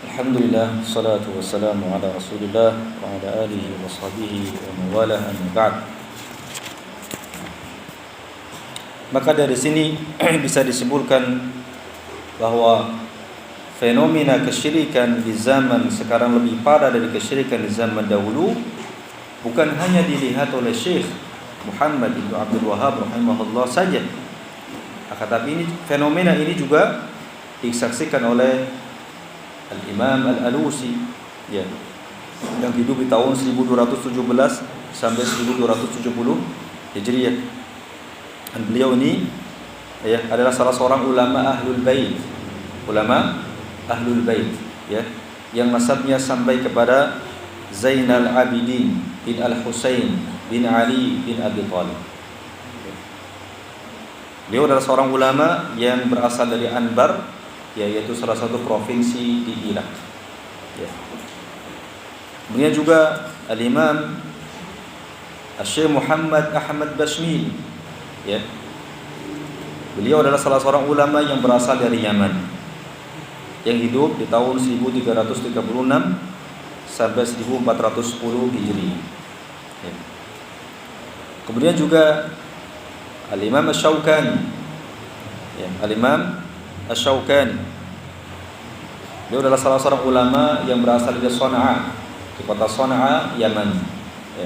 Alhamdulillah, salatu wassalamu ala Rasulillah wa ala alihi wa sahbihi wa mawalah amma ba'd. Maka dari sini bisa disimpulkan bahwa fenomena kesyirikan di zaman sekarang lebih parah dari kesyirikan di zaman dahulu, bukan hanya dilihat oleh Syekh Muhammad bin Abdul Wahhab rahimahullah saja. Tetapi ini fenomena ini juga disaksikan oleh Al-Imam Al-Alusi, ya, yang hidup di tahun 1217 sampai 1270 Hijriah. Dan beliau ini ya adalah salah seorang ulama Ahlul Bait. Ulama Ahlul Bait, ya, yang nasabnya sampai kepada Zainal Abidin bin Al-Husain bin Ali bin Abi Thalib. Beliau adalah seorang ulama yang berasal dari Anbar, yaitu salah satu provinsi di Irak. Ya. Kemudian juga Al-Imam Syekh Muhammad Ahmad Bashmil. Ya. Beliau adalah salah seorang ulama yang berasal dari Yaman, yang hidup di tahun 1336 sampai 1410 Hijri. Ya. Kemudian juga Al-Imam Asy-Syaukani. Ya, Al-Imam Asy-Syaukani, dia adalah salah seorang ulama yang berasal dari Sana'a, di kota Sana'a, Yaman, ya,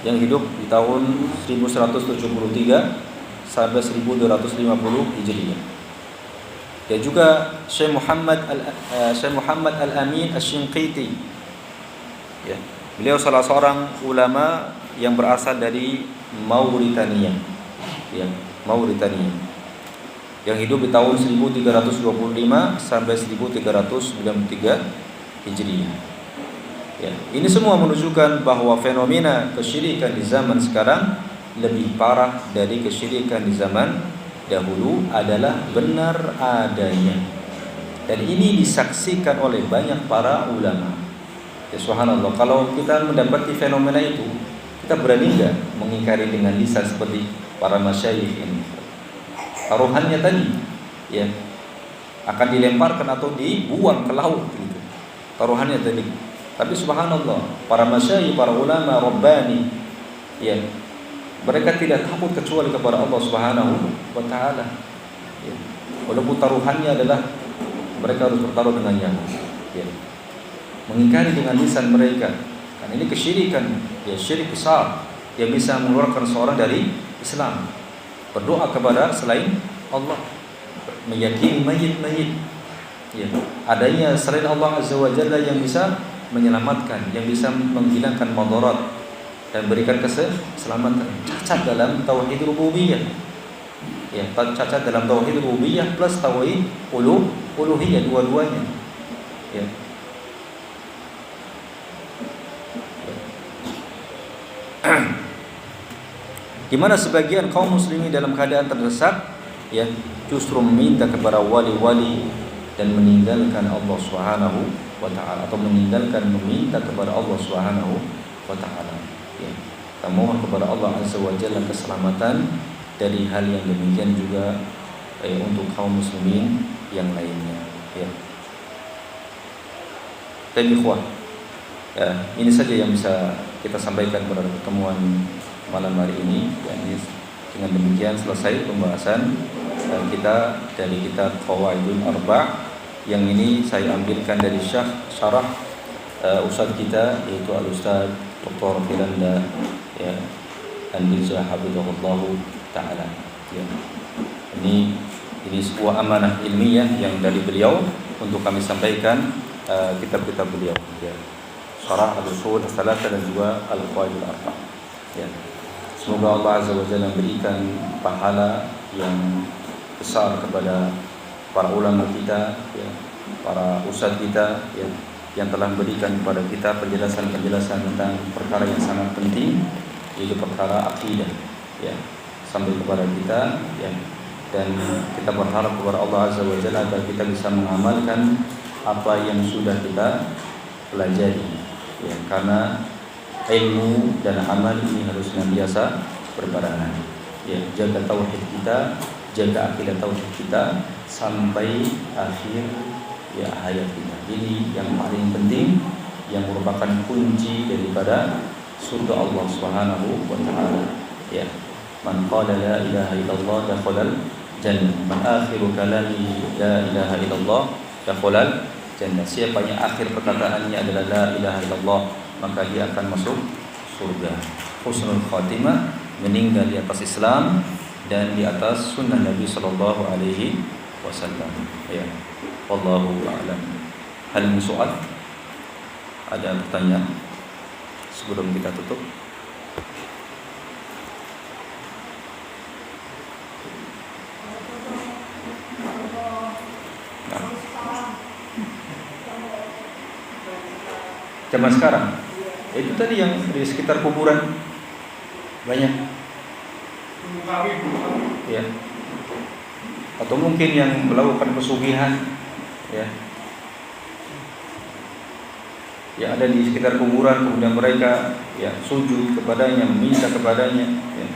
yang hidup di tahun 1173 sampai 1250 Hijriah. Dan juga Syekh Muhammad Al-Amin Asy-Shinqiti. Ya, beliau salah seorang ulama yang berasal dari Mauritania, ya, Mauritania, yang hidup di tahun 1325 sampai 1393 Hijriah. Ya, ini semua menunjukkan bahwa fenomena kesyirikan di zaman sekarang lebih parah dari kesyirikan di zaman dahulu adalah benar adanya. Dan ini disaksikan oleh banyak para ulama. Ya, subhanallah, kalau kita mendapati fenomena itu, kita berani enggak mengingkari dengan lisan seperti para masyayikh ini? Taruhannya tadi, ya, akan dilemparkan atau dibuang ke laut gitu. Taruhannya tadi. Tapi subhanallah, para masyayikh, para ulama rabbani, ya, mereka tidak takut kecuali kepada Allah Subhanahu wa taala. Ya. Walaupun taruhannya adalah mereka harus bertaruh dengan nyawa. Ya. Mengingkari dengan lisan mereka. Karena ini kesyirikan, ya, syirik besar yang bisa mengeluarkan seorang dari Islam. Berdoa kepada selain Allah, meyakini mayit-mayit, ya, adanya selain Allah Azza wa Jalla yang bisa menyelamatkan, yang bisa menghilangkan madarat dan berikan keselamatan. Cacat dalam tauhid rububiyah, ya, cacat dalam tauhid rububiyah plus tauhid uluhiyah, dua-duanya, ya. Di mana sebagian kaum muslimin dalam keadaan terdesak, ya, justru meminta kepada wali-wali dan meninggalkan Allah Subhanahu wa taala, atau meninggalkan meminta kepada Allah Subhanahu wa taala. Ya. Kita mohon kepada Allah Azza wa Jalla keselamatan dari hal yang demikian juga untuk kaum muslimin yang lainnya, ya. Dan ikhwah, ya, ini saja yang bisa kita sampaikan pada pertemuan malam hari ini. Dan dengan demikian selesai pembahasan kita dari kitab Qawaidul Arba', yang ini saya ambilkan dari syarah ustaz kita, yaitu al-ustaz Dr. Firanda, ya, Andirja Hafizahullah taala, ya. Ini sebuah amanah ilmiah yang dari beliau untuk kami sampaikan kitab-kitab beliau, ya, Syarah Al-Ushul As-Salasah dan juga Al-Qawaidul Arba', ya. Semoga Allah Azza wa Jalla memberikan pahala yang besar kepada para ulama kita, ya, para ustadz kita, ya, yang telah memberikan kepada kita penjelasan-penjelasan tentang perkara yang sangat penting, yaitu perkara akidah, ya, sampai kepada kita, ya. Dan kita berharap kepada Allah Azza wa Jalla agar kita bisa mengamalkan apa yang sudah kita pelajari, ya, karena ilmu dan amal ini harus senantiasa berbarengan, ya. Jaga tauhid kita, jaga akidah tauhid kita sampai akhir ya hayatiha. Ini yang paling penting, yang merupakan kunci daripada surga Allah Subhanahu wa taala. Ya. Man qala la ilaha illallah dakhala jannah. Man akhiru kalami la ilaha illallah dakhala jannah. Siapa yang akhir perkataannya adalah la ilaha illallah, maka dia akan masuk surga. Husnul khatimah, meninggal di atas Islam dan di atas sunnah Nabi sallallahu alaihi wasallam. Ya. Wallahu a'lam. Hal min soal? Ada pertanyaan sebelum kita tutup? Nah. Zaman sekarang itu tadi yang di sekitar kuburan banyak, ya. Atau mungkin yang melakukan pesugihan, ya, yang ada di sekitar kuburan, kemudian mereka ya sujud kepadanya, meminta kepadanya, ya,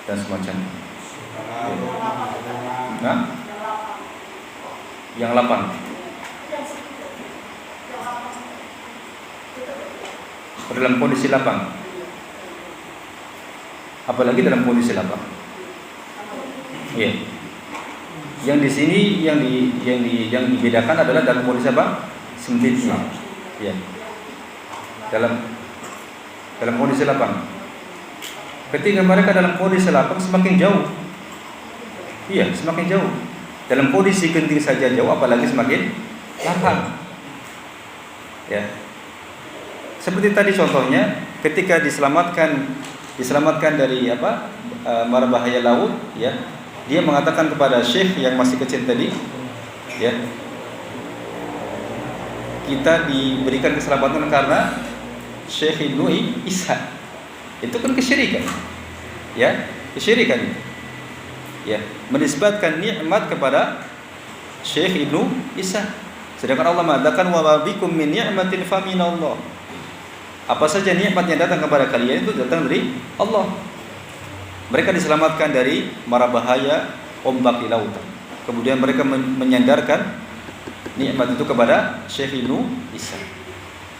dan semacamnya. Ya. Nah, yang lapang, dalam kondisi lapang, apalagi dalam kondisi lapang. Ya. Yang di sini yang dibedakan adalah dalam kondisi apa? Sempitnya. Ya. Dalam kondisi lapang. Ketika mereka dalam kondisi lapang semakin jauh. Iya, semakin jauh. Dalam kondisi genting saja jauh, apalagi semakin lapang. Ya. Seperti tadi contohnya, ketika diselamatkan dari mara bahaya laut, ya. Dia mengatakan kepada syekh yang masih kecil tadi, ya, kita diberikan keselamatan karena Syekh Ibnu Isa. Itu kan kesyirikan, ya, kesyirikan, ya, menisbatkan nikmat kepada Syekh Ibnu Isa. Sedangkan Allah mengatakan wa bikum min ni'matin fa minallah. Apa saja nikmat yang datang kepada kalian itu datang dari Allah. Mereka diselamatkan dari mara bahaya ombak di lautan. Kemudian mereka menyandarkan nikmat itu kepada Syekh Ibnu Isa.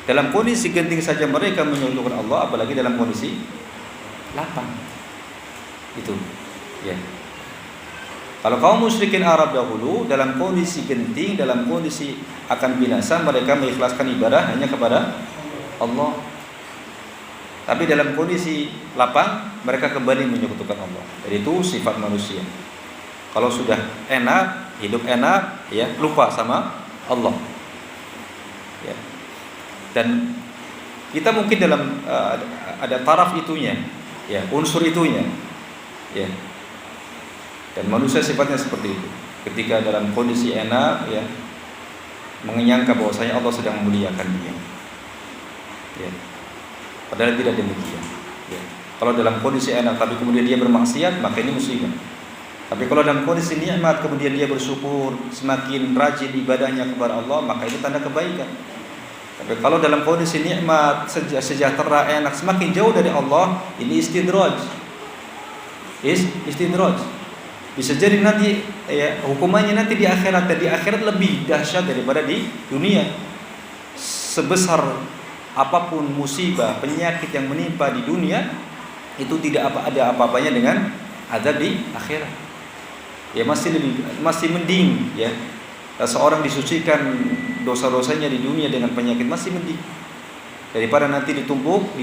Dalam kondisi genting saja mereka menyekutukan Allah, apalagi dalam kondisi lapang. Itu, ya. Kalau kaum musyrikin Arab dahulu dalam kondisi genting, dalam kondisi akan binasa, mereka mengikhlaskan ibadah hanya kepada Allah. Tapi dalam kondisi lapang, mereka kembali menyekutukan Allah. Jadi itu sifat manusia. Kalau sudah enak, hidup enak, ya, lupa sama Allah. Ya. Dan kita mungkin dalam ada taraf itunya, ya, unsur itunya, ya. Dan manusia sifatnya seperti itu. Ketika dalam kondisi enak, ya, menyangka bahwasanya Allah sedang memuliakan dia. Ya. Padahal tidak demikian. Ya. Kalau dalam kondisi enak tapi kemudian dia bermaksiat, maka ini musibah. Tapi kalau dalam kondisi nikmat kemudian dia bersyukur, semakin rajin ibadahnya kepada Allah, maka itu tanda kebaikan. Tapi kalau dalam kondisi nikmat, sejahtera, enak, semakin jauh dari Allah, ini istidraj. Istidraj. Bisa jadi nanti, ya, hukumannya nanti di akhirat, dan di akhirat lebih dahsyat daripada di dunia. Sebesar apapun musibah, penyakit yang menimpa di dunia, itu tidak ada apa-apanya dengan azab di akhirat. Ya, masih mending, ya. Seorang disucikan dosa-dosanya di dunia dengan penyakit, masih mending daripada nanti ditumpuk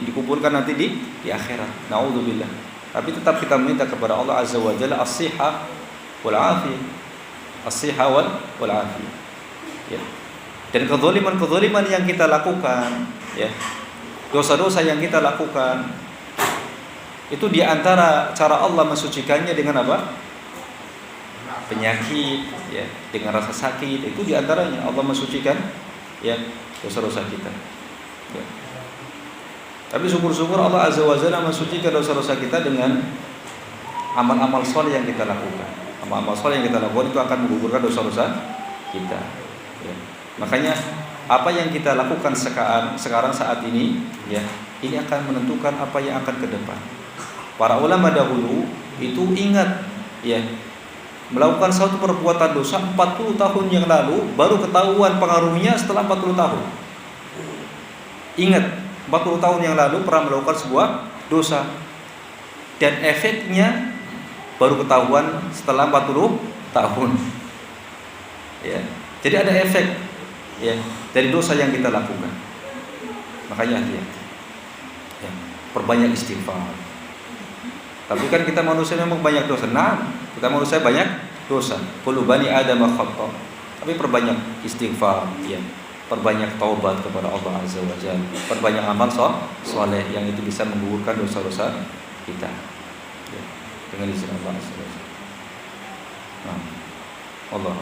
dikumpulkan nanti di akhirat. Naudzubillah. Tapi tetap kita minta kepada Allah Azza wa Jalla as-sihah wal afiyah. As-sihah wal afiyah. Ya. Dan kezaliman yang kita lakukan, ya, dosa-dosa yang kita lakukan, itu diantara cara Allah mensucikannya dengan apa? Penyakit, ya, dengan rasa sakit. Itu diantaranya Allah mensucikan, ya, dosa-dosa kita. Ya. Tapi syukur-syukur Allah Azza wa Jalla mensucikan dosa-dosa kita dengan amal-amal soleh yang kita lakukan. Amal-amal soleh yang kita lakukan itu akan menggugurkan dosa-dosa kita. Ya. Makanya apa yang kita lakukan sekarang saat ini, ya, ini akan menentukan apa yang akan ke depan. Para ulama dahulu itu ingat, ya, melakukan suatu perbuatan dosa 40 tahun yang lalu, baru ketahuan pengaruhnya setelah 40 tahun. Ingat, 40 tahun yang lalu pernah melakukan sebuah dosa, dan efeknya baru ketahuan setelah 40 tahun. Ya. Jadi ada efek ya dari dosa yang kita lakukan. Makanya hati-hati. Ya, perbanyak istighfar. Tapi kan kita manusia memang banyak dosa. Nah, kita manusia banyak dosa. Kullu bani Adam khata'. Tapi perbanyak istighfar, ya. Perbanyak taubat kepada Allah Azza wa Jalla. Perbanyak amal soleh yang itu bisa menggugurkan dosa-dosa kita. Ya, dengan izin Allah Azza wa Jalla. Nah, Allah.